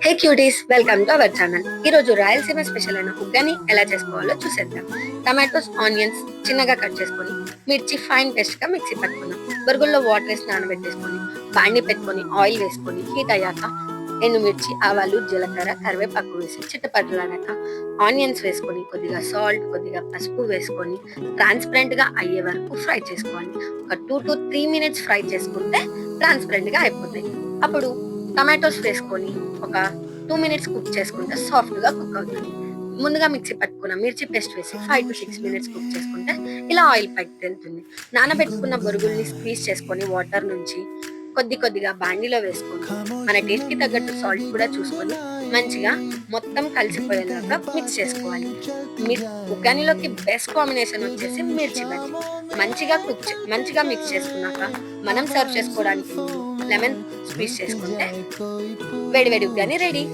Hey cuties, welcome to our channel. ఈ రోజు Rayalaseema special అయిన ఉగ్గాని ఎలా చేసుకోవాలో చూసేద్దాం. టమాటోస్, ఆనియన్స్ చిన్నగా కట్ చేసుకొని, మిర్చి ఫైన్ పేస్ట్ గా మిక్సీ పట్టుకున్నాం. బొరుగుల్లో వాటర్ వేసి నానబెట్టేసుకొని, బాండి పెట్టుకొని ఆయిల్ వేసుకొని హీట్ అయ్యాక ఎండుమిర్చి, ఆవాలు, జీలకర్ర, కరివేపాకు వేసి చిట్టపట్టలాడాక ఆనియన్స్ వేసుకొని కొద్దిగా సాల్ట్, కొద్దిగా పసుపు వేసుకొని ట్రాన్స్పరెంట్ గా అయ్యే వరకు ఫ్రై చేసుకోవాలి. ఒక 2 to 3 minutes ఫ్రై చేసుకుంటే ట్రాన్స్పరెంట్ గా అయిపోతాయి. అప్పుడు టమాటోస్ వేసుకొని ఒక 2 minutes కుక్ చేసుకుంటే సాఫ్ట్ గా కుక్ అవుతుంది. ముందుగా మిక్సీ పట్టుకున్న మిర్చి పేస్ట్ వేసి 5 to 6 minutes కుక్ చేసుకుంటే ఇలా ఆయిల్ పైకి తెలుతుంది. నానబెట్టుకున్న బొరుగుల్ని స్క్వీజ్ చేసుకొని వాటర్ నుంచి కొద్దిగా బాండిలో వేసుకొని మన టేస్ట్ కి తగ్గట్టు సాల్ట్ కూడా చూసుకొని మంచిగా మొత్తం కలిసిపోయేలాగా మిక్స్ చేసుకోవాలి. ఉగ్గానిలోకి బెస్ట్ కాంబినేషన్ వచ్చేసి మిర్చి బజ్జీ. మంచిగా మిక్స్ చేసుకున్నాక మనం సర్వ్ చేసుకోవడానికి లెమన్ స్క్వీజ్ చేసుకుంటే వేడి వేడి ఉగ్గాని రెడీ.